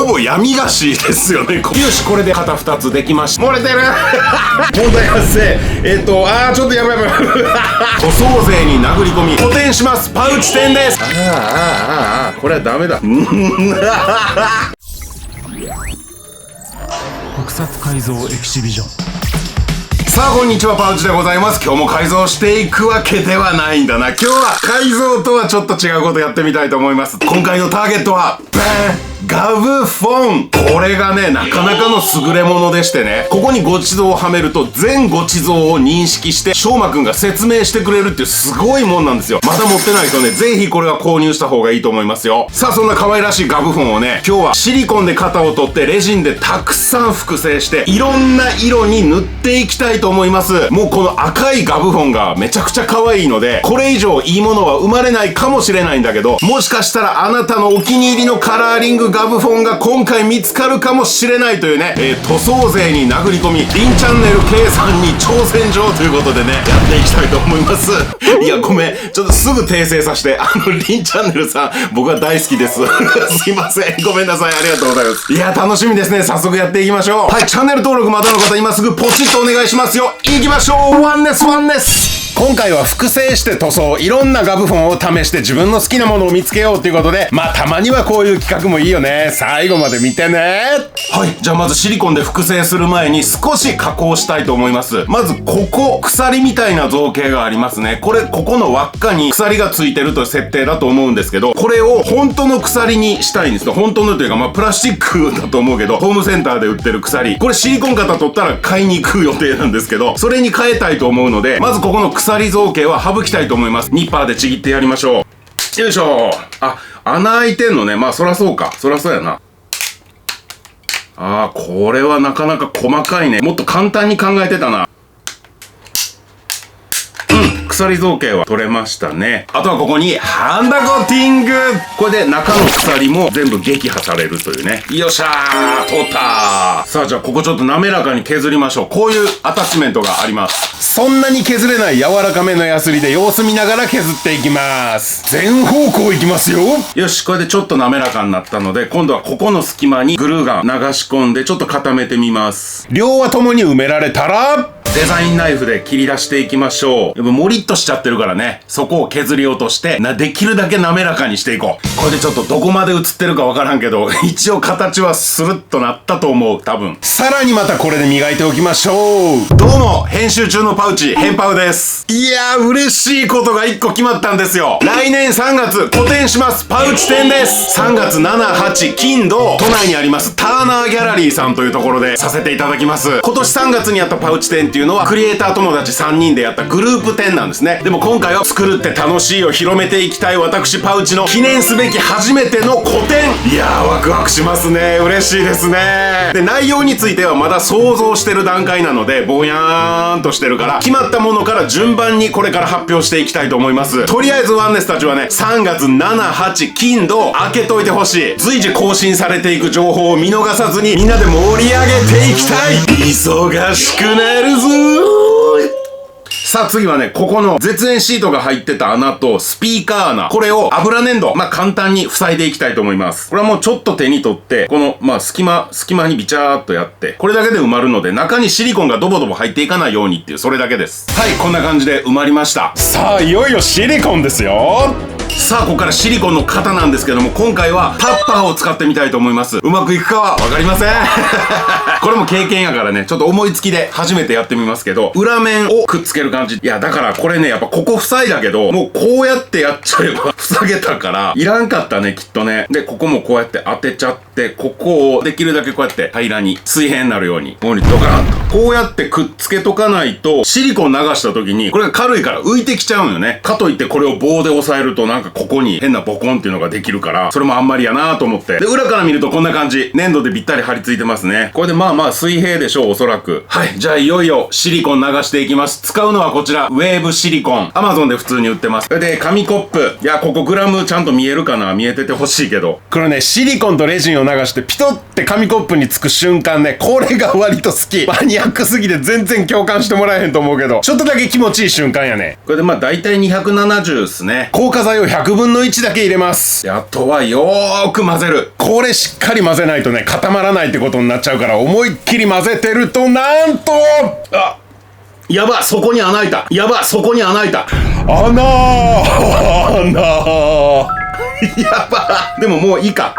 ほぼ闇菓子ですよね。よし、これで型2つできました。漏れてる問題発生。ちょっとやばい。塗装税に殴り込み補填します。パウチ店です。これはダメだ。特撮改造エキシビジョン。さあこんにちは、パウチでございます。今日も改造していくわけではないんだな。今日は改造とはちょっと違うことやってみたいと思います。今回のターゲットはガブフォン。これがね、なかなかの優れものでしてね、ここにご地蔵をはめると全ご地蔵を認識してしょうまくんが説明してくれるっていうすごいもんなんですよ。まだ持ってない人ね、ぜひこれは購入した方がいいと思いますよ。さあそんな可愛らしいガブフォンをね、今日はシリコンで型を取ってレジンでたくさん複製していろんな色に塗っていきたいと思います。もうこの赤いガブフォンがめちゃくちゃ可愛いので、これ以上いいものは生まれないかもしれないんだけど、もしかしたらあなたのお気に入りのカラーリングガブフォンが今回見つかるかもしれないというね、塗装税に殴り込みリンチャンネル K さんに挑戦状ということでね、やっていきたいと思います。いやごめん、ちょっとすぐ訂正させて、リンチャンネルさん僕は大好きです。すいません、ごめんなさい、ありがとうございます。いや楽しみですね。早速やっていきましょう。はい、チャンネル登録まだの方今すぐポチッとお願いしますよ。いきましょう。ワンネス。今回は複製して塗装、いろんなガブフォンを試して自分の好きなものを見つけようということで、まあたまにはこういう企画もいいよね。最後まで見てね。はい、じゃあまずシリコンで複製する前に少し加工したいと思います。まずここ、鎖みたいな造形がありますね。これ、ここの輪っかに鎖がついてるという設定だと思うんですけど、これを本当の鎖にしたいんですよ。本当のというか、まあプラスチックだと思うけど、ホームセンターで売ってる鎖。これシリコン型取ったら買いに行く予定なんですけど、それに変えたいと思うので、まずここの鎖造形は省きたいと思います。ニッパーでちぎってやりましょう。よいしょ。穴開いてんのね。まあそらそうか。そらそうやな。これはなかなか細かいね。もっと簡単に考えてたな。鎖造形は取れましたね。あとはここにハンダコーティング。これで中の鎖も全部撃破されるというね。よっしゃー、取ったー。さあじゃあここちょっと滑らかに削りましょう。こういうアタッチメントがあります。そんなに削れない柔らかめのヤスリで様子見ながら削っていきます。全方向いきますよ。よし、これでちょっと滑らかになったので、今度はここの隙間にグルーガン流し込んでちょっと固めてみます。両輪ともに埋められたらデザインナイフで切り出していきましょう。やっぱモリッとしちゃってるからね、そこを削り落としてできるだけ滑らかにしていこう。これでちょっとどこまで映ってるかわからんけど、一応形はスルッとなったと思う。多分さらにまたこれで磨いておきましょう。どうも編集中のパウチ、ヘンパウです。いやー嬉しいことが1個決まったんですよ。来年3月個展します。パウチ展です。3月7、8、金土、都内にありますターナーギャラリーさんというところでさせていただきます。今年3月にやったパウチ展っていうのはクリエイター友達3人でやったグループ展なんですね。でも今回は作るって楽しいを広めていきたい私パウチの記念すべき初めての個展。いやーワクワクしますね。嬉しいですね。で内容についてはまだ想像してる段階なのでぼやーんとしてるから、決まったものから順番にこれから発表していきたいと思います。とりあえずワンネスたちはね、3月7、8、金土開けといてほしい。随時更新されていく情報を見逃さずにみんなで盛り上げていきたい。忙しくなるぞー。さあ次はね、ここの絶縁シートが入ってた穴とスピーカー穴、これを油粘土、簡単に塞いでいきたいと思います。これはもうちょっと手に取って、この隙間にビチャーっとやって、これだけで埋まるので中にシリコンがドボドボ入っていかないようにっていう、それだけです。はい、こんな感じで埋まりました。さあいよいよシリコンですよ。さあここからシリコンの型なんですけども、今回はタッパーを使ってみたいと思います。うまくいくかはわかりません。これも経験やからね、ちょっと思いつきで初めてやってみますけど、裏面をくっつける感じ。いやだからこれね、やっぱここ塞いだけど、もうこうやってやっちゃえば塞げたからいらんかったね、きっとね。でここもこうやって当てちゃって、ここをできるだけこうやって平らに水平になるようにここにドカーンとこうやってくっつけとかないと、シリコン流した時にこれが軽いから浮いてきちゃうんよね。かといってこれを棒で押さえるとなんかここに変なボコンっていうのができるから、それもあんまりやなと思って。で裏から見るとこんな感じ、粘土でぴったり貼り付いてますね。これでまあ水平でしょう、おそらく。はい、じゃあいよいよシリコン流していきます。使うのはこちらウェーブシリコン、 Amazon で普通に売ってます。で紙コップ、いやここグラムちゃんと見えるかな、見えててほしいけど、これねシリコンとレジンを流してピトって紙コップにつく瞬間ね、これが割と好き。マニニアックすぎて全然共感してもらえへんと思うけど、ちょっとだけ気持ちいい瞬間やね。これでまあ大体270っすね。硬化剤を100分の1だけ入れます。であとはよーく混ぜる。これしっかり混ぜないとね、固まらないってことになっちゃうから、思いっきり混ぜてると、なんと、やば、そこに穴開いた。やば、そこに穴開いた。穴やば。でももういいか。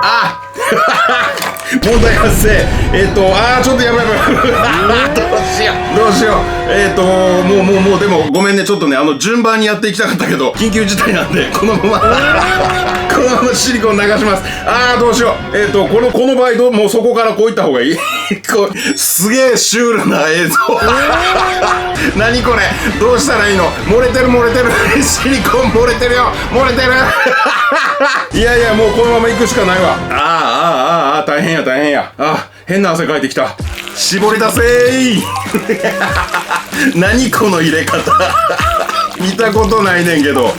問題発生。ちょっとやばい。どうしよう。もう、でも、ごめんね。ちょっとね、順番にやっていきたかったけど、緊急事態なんで、このままシリコン流します。どうしよう。この場合もうそこからこういった方がいい。すげえシュールな映像。何これ。どうしたらいいの。漏れてる。シリコン漏れてるよ。漏れてる。いや、もうこのまま行くしかないわ。大変や。変な汗かいてきた。絞り出せー。何この入れ方。見たことないねんけど。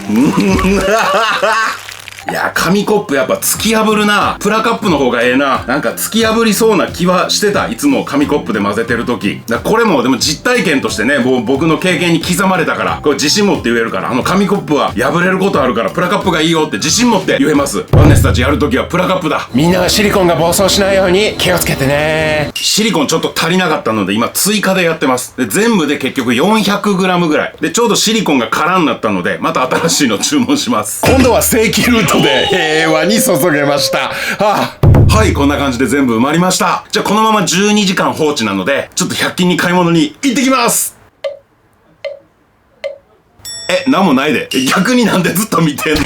いや、紙コップやっぱ突き破るな。プラカップの方がええな。なんか突き破りそうな気はしてた。いつも紙コップで混ぜてる時。これもでも実体験としてね、もう僕の経験に刻まれたから、これ自信持って言えるから、紙コップは破れることあるから、プラカップがいいよって自信持って言えます。ワンネスたちやる時はプラカップだ。みんなはシリコンが暴走しないように気をつけてね。シリコンちょっと足りなかったので今追加でやってます。で、全部で結局 400g ぐらい。で、ちょうどシリコンが空になったので、また新しいの注文します。今度は正規ルートで平和に注げました。はい、こんな感じで全部埋まりました。じゃあこのまま12時間放置なので、ちょっと100均に買い物に行ってきます。なんもないで。逆になんでずっと見てんの。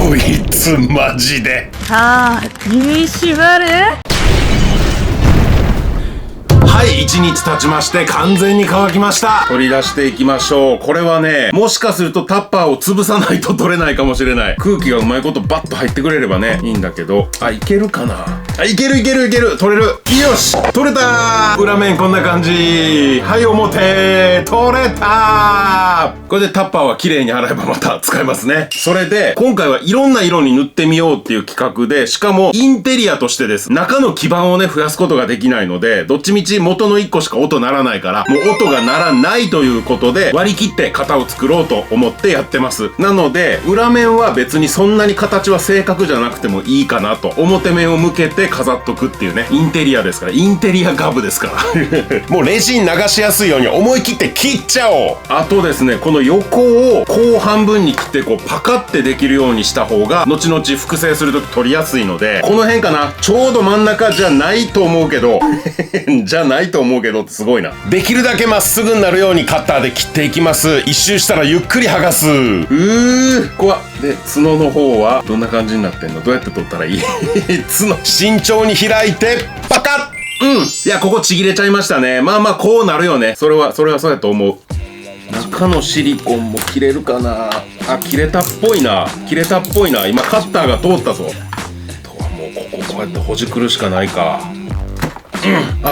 こいつマジで。さあ、身に縛る。はい、1日経ちまして完全に乾きました。取り出していきましょう。これはね、もしかするとタッパーを潰さないと取れないかもしれない。空気がうまいことバッと入ってくれればね、いいんだけど。いけるかな。いける。取れる。よし、取れたー。裏面こんな感じ。はい、表。取れたー。これでタッパーは綺麗に洗えばまた使えますね。それで、今回はいろんな色に塗ってみようっていう企画で、しかもインテリアとしてです。中の基板をね、増やすことができないので、どっちみち元の1個しか音鳴らないから、もう音が鳴らないということで、割り切って型を作ろうと思ってやってます。なので、裏面は別にそんなに形は正確じゃなくてもいいかなと。表面を向けて飾っとくっていうね、インテリアですから、インテリアガブですから。もうレジン流しやすいように思い切って切っちゃおう。あとですね、この横をこう半分に切ってこうパカってできるようにした方が、後々複製するとき取りやすいので、この辺かな。ちょうど真ん中じゃないと思うけど、じゃないと思うけどってすごいな。できるだけまっすぐになるようにカッターで切っていきます。一周したらゆっくり剥がす。怖っ。で、角の方はどんな感じになってんの。どうやって取ったらいい。角慎重に開いてパカッ。いや、ここちぎれちゃいましたね。まあこうなるよね。それはそうやと思う。中のシリコンも切れるかな。切れたっぽいな。今カッターが通ったぞ。あとはもうこうやってほじくるしかないか。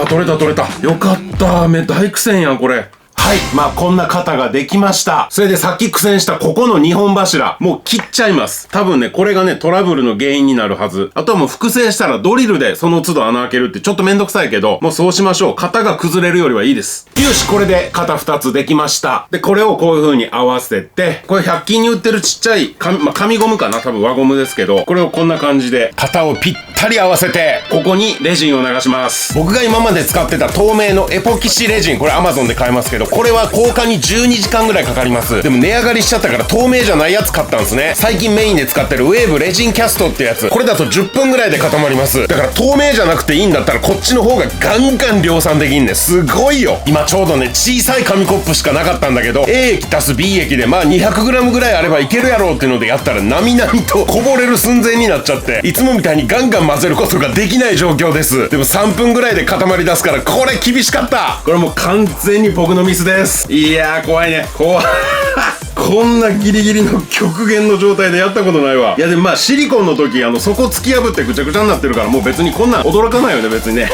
取れた。よかった。大苦戦やん、これ。はい。こんな型ができました。それでさっき苦戦したここの2本柱、もう切っちゃいます。多分ね、これがね、トラブルの原因になるはず。あとはもう複製したらドリルでその都度穴開けるってちょっとめんどくさいけど、もうそうしましょう。型が崩れるよりはいいです。よし、これで型2つできました。で、これをこういう風に合わせて、これ100均に売ってるちっちゃい紙ゴムかな。多分輪ゴムですけど、これをこんな感じで、型をぴったり合わせて、ここにレジンを流します。僕が今まで使ってた透明のエポキシレジン、これ Amazon で買えますけど、これは硬化に12時間ぐらいかかります。でも値上がりしちゃったから透明じゃないやつ買ったんですね。最近メインで使ってるウェーブレジンキャストってやつ、これだと10分ぐらいで固まります。だから透明じゃなくていいんだったらこっちの方がガンガン量産できんね。すごいよ。今ちょうどね、小さい紙コップしかなかったんだけど、 A 液足す B 液で200g ぐらいあればいけるやろうっていうのでやったら、なみなみとこぼれる寸前になっちゃって、いつもみたいにガンガン混ぜることができない状況です。でも3分ぐらいで固まり出すから、これ厳しかった。これもう完全に僕のミスです。いやー、怖いね。こんなギリギリの極限の状態でやったことないわ。いやでもシリコンの時底突き破ってぐちゃぐちゃになってるから、もう別にこんなん驚かないよね、別にね。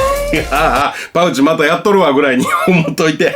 パウチまたやっとるわぐらいに思っといて。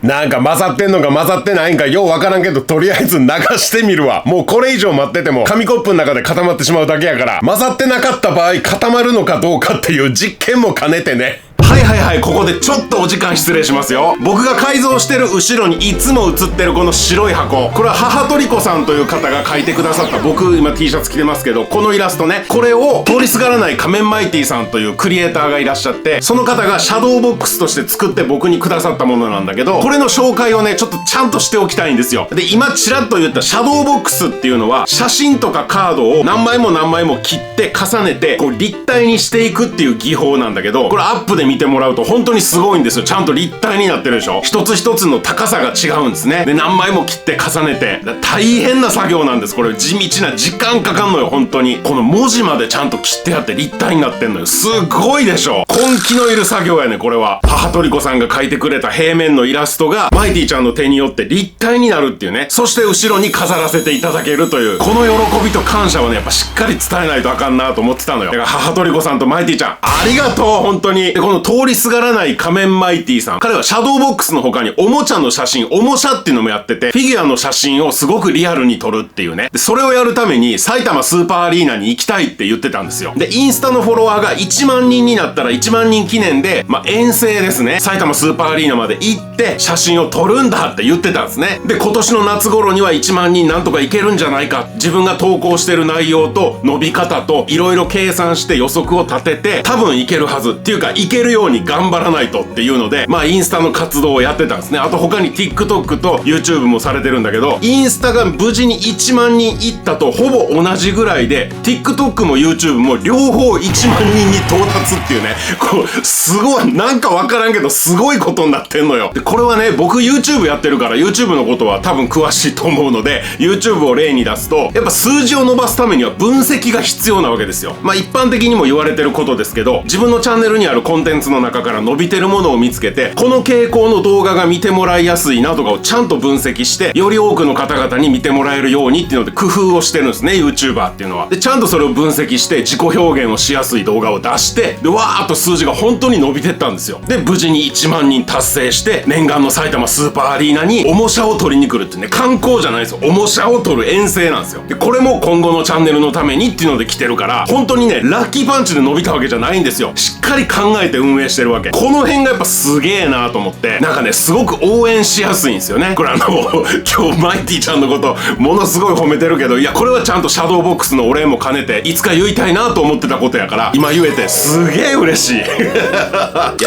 なんか混ざってんのか混ざってないんかようわからんけど、とりあえず流してみるわ。もうこれ以上待ってても紙コップの中で固まってしまうだけやから、混ざってなかった場合固まるのかどうかっていう実験も兼ねてね。はいここでちょっとお時間失礼しますよ。僕が改造してる後ろにいつも映ってるこの白い箱、これは母トリコさんという方が描いてくださった、僕今 T シャツ着てますけど、このイラストね、これを通りすがらない仮面マイティさんというクリエイターがいらっしゃって、その方がシャドーボックスとして作って僕にくださったものなんだけど、これの紹介をねちょっとちゃんとしておきたいんですよ。で、今ちらっと言ったシャドーボックスっていうのは、写真とかカードを何枚も何枚も切って重ねてこう立体にしていくっていう技法なんだけど、これアップで見てもらうと本当にすごいんですよ。ちゃんと立体になってるでしょ。一つ一つの高さが違うんですね。で、何枚も切って重ねて、大変な作業なんです。これ地道な時間かかんのよ、本当に。この文字までちゃんと切ってあって立体になってんのよ。すごいでしょ。根気のいる作業やね、これは。母トリコさんが描いてくれた平面のイラストがマイティちゃんの手によって立体になるっていうね。そして後ろに飾らせていただけるという、この喜びと感謝をね、やっぱしっかり伝えないとあかんなと思ってたのよ。だから母トリコさんとマイティちゃん、ありがとう、本当に。で、この通りすがらない仮面マイティさん、彼はシャドーボックスの他におもちゃの写真、おもしゃっていうのもやってて、フィギュアの写真をすごくリアルに撮るっていうね。で、それをやるために埼玉スーパーアリーナに行きたいって言ってたんですよ。で、インスタのフォロワーが1万人になったら1万人記念で、遠征ですね。埼玉スーパーアリーナまで行って写真を撮るんだって言ってたんですね。で、今年の夏頃には1万人なんとかいけるんじゃないか。自分が投稿してる内容と伸び方といろいろ計算して予測を立てて、多分いけるはずっていうか、いけるように頑張らないとっていうので、インスタの活動をやってたんですね。あと他に TikTok と YouTube もされてるんだけど、インスタが無事に1万人いったとほぼ同じぐらいで、 TikTok も YouTube も両方1万人に到達っていうね、こうすごい、なんかわからんけどすごいことになってんのよ。で、これはね、僕 YouTube やってるから YouTube のことは多分詳しいと思うので、 YouTube を例に出すと、やっぱ数字を伸ばすためには分析が必要なわけですよ。一般的にも言われてることですけど、自分のチャンネルにあるコンテンツの中から伸びてるものを見つけて、この傾向の動画が見てもらいやすいなとかをちゃんと分析して、より多くの方々に見てもらえるようにっていうので工夫をしてるんですね、 YouTuber っていうのは。で、ちゃんとそれを分析して自己表現をしやすい動画を出して、で、わーっと数字が本当に伸びてったんですよ。で、無事に1万人達成して、念願の埼玉スーパーアリーナにおもしゃを取りに来るってね、観光じゃないですよ、おもしゃを取る遠征なんですよ。で、これも今後のチャンネルのためにっていうので来てるから、本当にね、ラッキーパンチで伸びたわけじゃないんですよ。しっかり考えて運営してるわけ。この辺がやっぱすげえなと思って、なんかね、すごく応援しやすいんですよね。これ今日マイティちゃんのことものすごい褒めてるけど、いや、これはちゃんとシャドーボックスのお礼も兼ねていつか言いたいなと思ってたことやから、今言えてすげえ嬉しい。いや、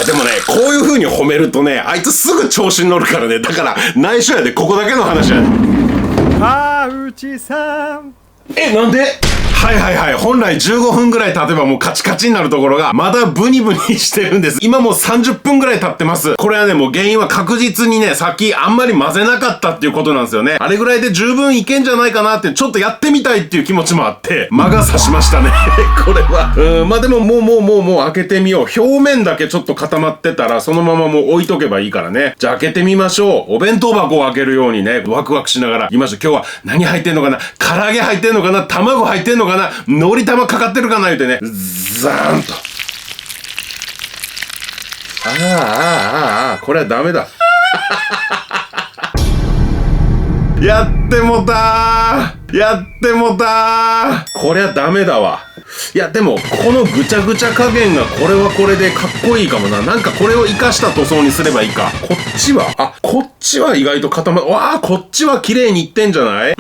でもね、こういう風に褒めるとね、あいつすぐ調子に乗るからね。だから内緒やで、ここだけの話やで。川内さん、なんで？はい本来15分ぐらい経てばもうカチカチになるところがまだブニブニしてるんです。今もう30分ぐらい経ってます。これはね、もう原因は確実にね、さっきあんまり混ぜなかったっていうことなんですよね。あれぐらいで十分いけんじゃないかなってちょっとやってみたいっていう気持ちもあって魔が差しましたね。これはでももう開けてみよう。表面だけちょっと固まってたらそのままもう置いとけばいいからね。じゃあ開けてみましょう。お弁当箱を開けるようにね、ワクワクしながら行きましょう。今日は何入ってんのかな、唐揚げ入ってんのかな、卵入ってんのかな、海苔玉かかってるかな言うてね、ザーンと。これはダメだ。やってもたー。こりゃダメだわ。いや、でもこのぐちゃぐちゃ加減がこれはこれでかっこいいかもな。なんかこれを活かした塗装にすればいいか。こっちは意外と固まる。こっちは綺麗にいってんじゃない？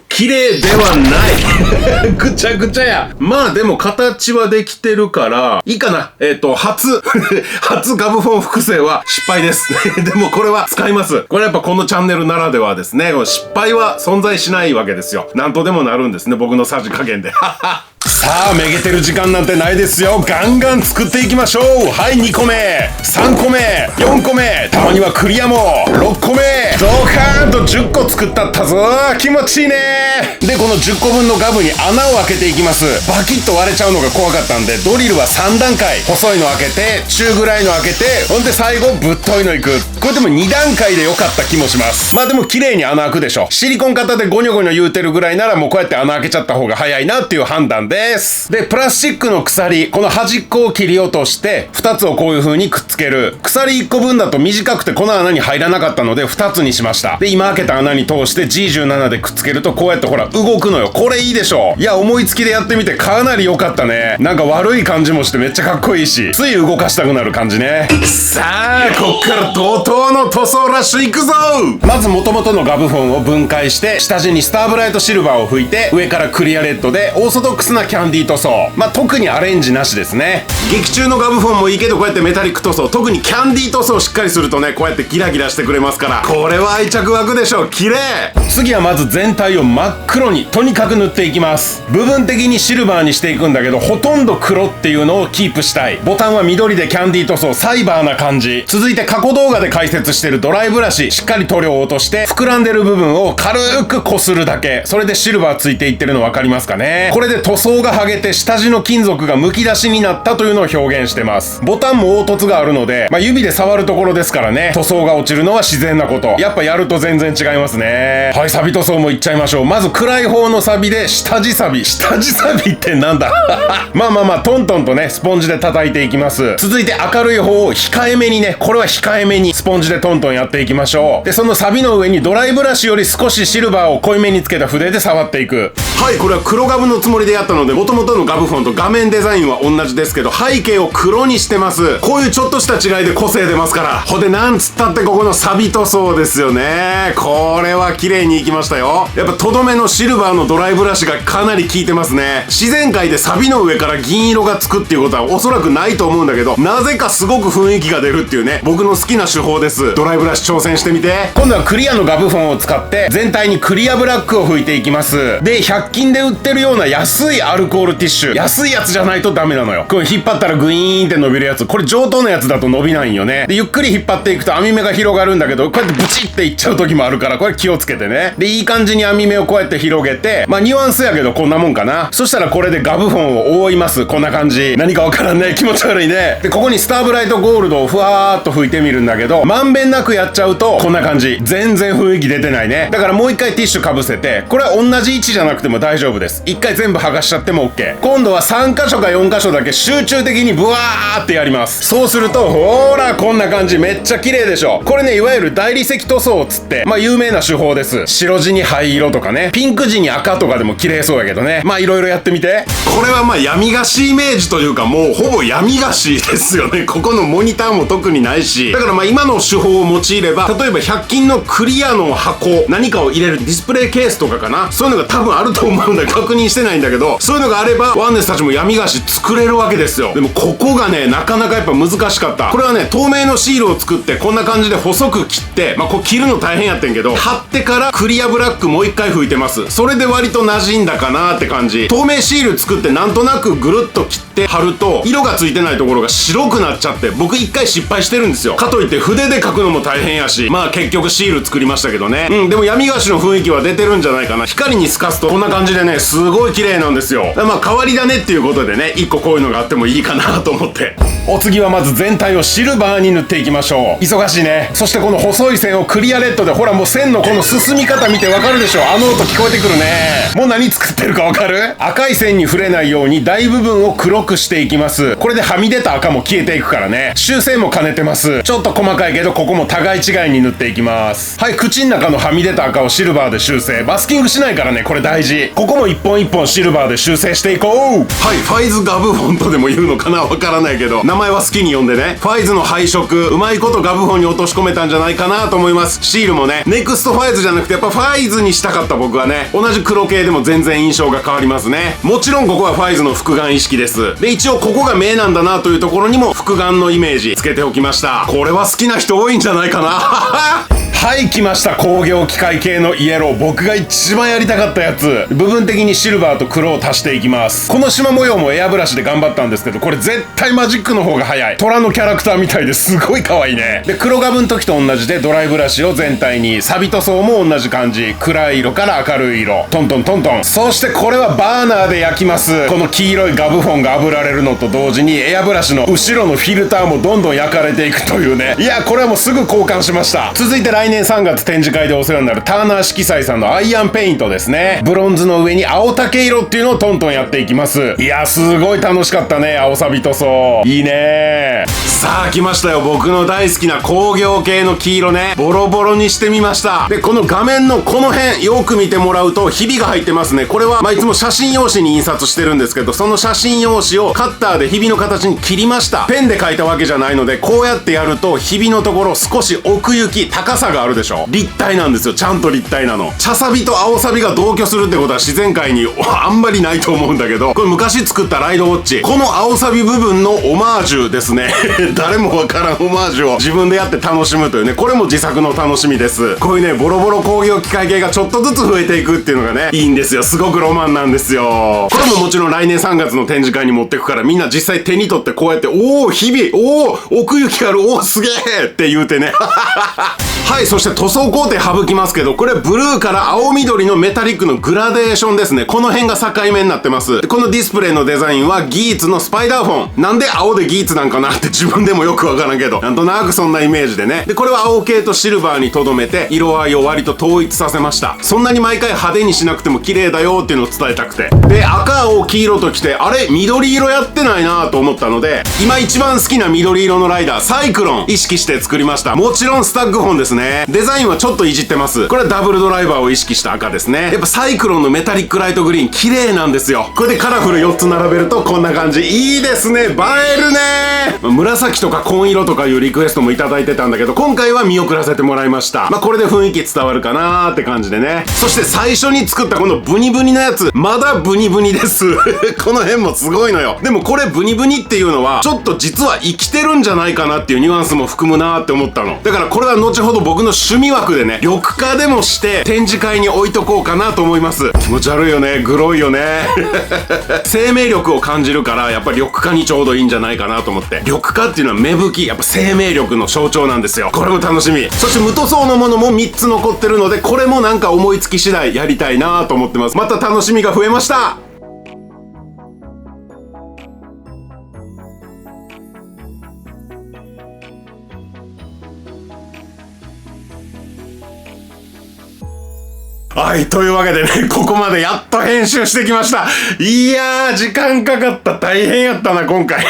綺麗ではない。ぐちゃぐちゃや。でも形はできてるから、いいかな。初ガブフォン複製は失敗です。でもこれは使います。これやっぱこのチャンネルならではですね。失敗は存在しないわけですよ。なんとでもなるんですね。僕のさじ加減で。さあ、めげてる時間なんてないですよ。ガンガン作っていきましょう。はい、2個目、3個目、4個目、たまにはクリアも6個目、ドカーンと10個作ったったぞ。気持ちいいね。で、この10個分のガブに穴を開けていきます。バキッと割れちゃうのが怖かったんで、ドリルは3段階。細いの開けて、中ぐらいの開けて、ほんで最後ぶっといのいく。これでも2段階で良かった気もします。でも綺麗に穴開くでしょ。シリコン型でゴニョゴニョ言うてるぐらいならもうこうやって穴開けちゃった方が早いなっていう判断でです。で、プラスチックの鎖、この端っこを切り落として、2つをこういう風にくっつける。鎖1個分だと短くてこの穴に入らなかったので2つにしました。で、今開けた穴に通して G17 でくっつけるとこうやってほら動くのよ。これいいでしょ。いや、思いつきでやってみてかなり良かったね。なんか悪い感じもしてめっちゃかっこいいし、つい動かしたくなる感じね。さあ、こっから怒涛の塗装ラッシュいくぞ。まず元々のガブフォンを分解して下地にスターブライトシルバーを拭いて上からクリアレッドでオーソドックスなキャンディー塗装。特にアレンジなしですね。劇中のガブフォンもいいけどこうやってメタリック塗装、特にキャンディー塗装をしっかりするとね、こうやってギラギラしてくれますから、これは愛着湧くでしょ。綺麗。次はまず全体を真っ黒にとにかく塗っていきます。部分的にシルバーにしていくんだけど、ほとんど黒っていうのをキープしたい。ボタンは緑でキャンディー塗装、サイバーな感じ。続いて過去動画で解説してるドライブラシ、しっかり塗料を落として膨らんでる部分を軽くこするだけ。それでシルバーついていってるの分かりますかね。これで塗装が剥げて下地の金属がむき出しになったというのを表現してます。ボタンも凹凸があるので、指で触るところですからね、塗装が落ちるのは自然なこと。やっぱやると全然違いますね。はい、サビ塗装もいっちゃいましょう。まず暗い方のサビで下地サビ。下地サビってなんだトントンとねスポンジで叩いていきます。続いて明るい方を控えめにね、これは控えめにスポンジでトントンやっていきましょう。で、そのサビの上にドライブラシより少しシルバーを濃いめにつけた筆で触っていく。はい、これは黒ガブのつもりでやったので、元々のガブフォンと画面デザインは同じですけど背景を黒にしてます。こういうちょっとした違いで個性出ますから。ほんでなんつったってここのサビ塗装ですよね。これは綺麗にいきましたよ。やっぱとどめのシルバーのドライブラシがかなり効いてますね。自然界でサビの上から銀色がつくっていうことはおそらくないと思うんだけど、なぜかすごく雰囲気が出るっていうね、僕の好きな手法です。ドライブラシ挑戦してみて。今度はクリアのガブフォンを使って全体にクリアブラックを拭いていきます。で、100均で売ってるような安いアルコールティッシュ、安いやつじゃないとダメなのよ。これ引っ張ったらグイーンって伸びるやつ、これ上等なやつだと伸びないんよね。で、ゆっくり引っ張っていくと網目が広がるんだけど、こうやってブチっていっちゃう時もあるから、これ気をつけてね。で、いい感じに網目をこうやって広げて、ニュアンスやけどこんなもんかな。そしたらこれでガブフォンを覆います。こんな感じ。何かわからんね。気持ち悪いね。で、ここにスターブライトゴールドをふわーっと拭いてみるんだけど、まんべんなくやっちゃうとこんな感じ。全然雰囲気出てないね。だからもう一回ティッシュかぶせて、これは同じ位置じゃなくても大丈夫です。一回全部剥がしちゃっても OK。今度は3箇所か4箇所だけ集中的にブワーってやります。そうすると、ほーら、こんな感じ。めっちゃ綺麗でしょ。これね、いわゆる大理石塗装つって、有名な手法です。白地に灰色とかね、ピンク地に赤とかでも綺麗そうやけどね。いろいろやってみて。これは闇菓子イメージというか、もうほぼ闇菓子ですよね。ここのモニターも特にないし。だから今の手法を用いれば、例えば100均のクリアの箱、何かを入れるディスプレイケースとかかな。そういうのが多分あると思うんで確認してないんだけど、そういうのがあれば、ワンネスたちも闇菓子作れるわけですよ。でもここがね、なかなかやっぱ難しかった。これはね、透明のシールを作って、こんな感じで細く切って、こう切るの大変やってんけど、貼ってからクリアブラックもう一回拭いてます。それで割と馴染んだかなって感じ。透明シール作ってなんとなくぐるっと切って貼ると、色がついてないところが白くなっちゃって、僕一回失敗してるんですよ。かといって筆で描くのも大変やし、結局シール作りましたけどね。でも闇菓子の雰囲気は出てるんじゃないかな。光に透かすとこんな感じでね、すごい綺麗なんですよ。変わり種っていうことでね、一個こういうのがあってもいいかなと思って。お次はまず全体をシルバーに塗っていきましょう。忙しいね。そしてこの細い線をクリアレッドで、ほらもう線のこの進み方見てわかるでしょ。あの音聞こえてくるね。もう何作ってるかわかる？赤い線に触れないように大部分を黒くしていきます。これではみ出た赤も消えていくからね。修正も兼ねてます。ちょっと細かいけどここも互い違いに塗っていきます。はい、口の中のはみ出た赤をシルバーで修正。バスキングしないからね、これ大事。ここも一本一本シルバーで修正していこう。はい、ファイズガブフォンとでも言うのかな、わからないけど、名前は好きに呼んでね。ファイズの配色、うまいことガブフォンに落とし込めたんじゃないかなと思います。シールもね、ネクストファイズじゃなくてやっぱファイズにしたかった。僕はね、同じ黒系でも全然印象が変わりますね。もちろんここはファイズの複眼意識です。で、一応ここが目なんだなというところにも複眼のイメージつけておきました。これは好きな人多いんじゃないかな。はい、来ました。工業機械系のイエロー。僕が一番やりたかったやつ。部分的にシルバーと黒を足していきます。この縞模様もエアブラシで頑張ったんですけど、これ絶対マジックの方が早い。虎のキャラクターみたいですごい可愛いね。で、黒ガブの時と同じでドライブラシを全体に、サビ塗装も同じ感じ。暗い色から明るい色。トントントントン。そしてこれはバーナーで焼きます。この黄色いガブフォンが炙られるのと同時に、エアブラシの後ろのフィルターもどんどん焼かれていくというね。いや、これはもうすぐ交換しました。続いてライン来年3月展示会でお世話になるターナー色彩さんのアイアンペイントですね。ブロンズの上に青竹色っていうのをトントンやっていきます。いやすごい楽しかったね。青サビ塗装いいね。さあ来ましたよ、僕の大好きな工業系の黄色ね。ボロボロにしてみました。でこの画面のこの辺よく見てもらうとひびが入ってますね。これは、いつも写真用紙に印刷してるんですけど、その写真用紙をカッターでひびの形に切りました。ペンで描いたわけじゃないので、こうやってやるとひびのところ少し奥行き高さがあるでしょ。立体なんですよ。ちゃんと立体なの。茶サビと青サビが同居するってことは自然界にあんまりないと思うんだけど、これ昔作ったライドウォッチ、この青サビ部分のオマージュですね誰もわからんオマージュを自分でやって楽しむというね、これも自作の楽しみです。こういうねボロボロ工業機械系がちょっとずつ増えていくっていうのがねいいんですよ。すごくロマンなんですよ。これももちろん来年3月の展示会に持ってくから、みんな実際手に取ってこうやって、おお日々、おお奥行きある、おおすげえって言うてねはい、そして塗装工程省きますけど、これブルーから青緑のメタリックのグラデーションですね。この辺が境目になってます。このディスプレイのデザインはギーツのスパイダーフォン。なんで青でギーツなんかなって自分でもよくわからんけど、なんとなくそんなイメージでね。でこれは青系とシルバーに留めて色合いを割と統一させました。そんなに毎回派手にしなくても綺麗だよっていうのを伝えたくて、で赤青黄色ときて、あれ緑色やってないなと思ったので、今一番好きな緑色のライダーサイクロン意識して作りました。もちろんスタッグフォンですね。デザインはちょっといじってます。これはダブルドライバーを意識した赤ですね。やっぱサイクロンのメタリックライトグリーン綺麗なんですよ。これでカラフル4つ並べるとこんな感じ。いいですね。映えるね。紫とか紺色とかいうリクエストもいただいてたんだけど、今回は見送らせてもらいました。これで雰囲気伝わるかなーって感じでね。そして最初に作ったこのブニブニなやつ、まだブニブニですこの辺もすごいのよ。でもこれブニブニっていうのはちょっと実は生きてるんじゃないかなっていうニュアンスも含むなーって思ったの。だからこれは後ほど僕の趣味枠でね、緑化でもして展示会に置いとこうかなと思います。気持ち悪いよね。グロいよね生命力を感じるから、やっぱり緑化にちょうどいいんじゃないかなと思って。緑化っていうのは芽吹き、やっぱ生命力の象徴なんですよ。これも楽しみ。そして無塗装のものも3つ残ってるので、これもなんか思いつき次第やりたいなと思ってます。また楽しみが増えました。はい、というわけでね、ここまでやっと編集してきました。いやー、時間かかった。大変やったな、今回。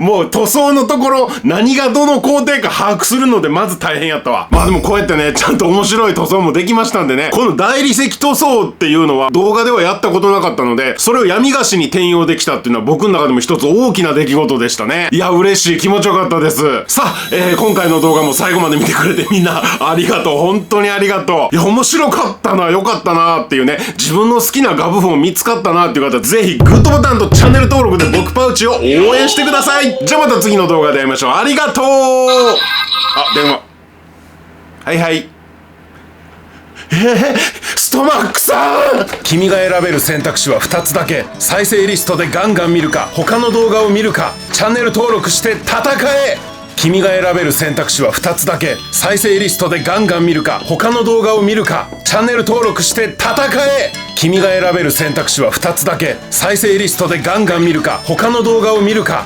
もう塗装のところ、何がどの工程か把握するので、まず大変やったわ。でもこうやってね、ちゃんと面白い塗装もできましたんでね、この大理石塗装っていうのは動画ではやったことなかったので、それを闇菓子に転用できたっていうのは僕の中でも一つ大きな出来事でしたね。いや、嬉しい。気持ちよかったです。さあ、今回の動画も最後まで見てくれてみんなありがとう。本当にありがとう。いや、面白かったな、よかったなっていうね、自分の好きなガブフォン見つかったなっていう方、ぜひグッドボタンとチャンネル登録で僕パウチを応援してください。じゃあまた次の動画で会いましょう。ありがとう。あ、電話。はいはい。ストマックさん、君が選べる選択肢は2つだけ。再生リストでガンガン見るか、他の動画を見るか、チャンネル登録して戦え。君が選べる選択肢は2つだけ。再生リストでガンガン見るか、他の動画を見るか、チャンネル登録して戦え。君が選べる選択肢は2つだけ。再生リストでガンガン見るか、他の動画を見るか、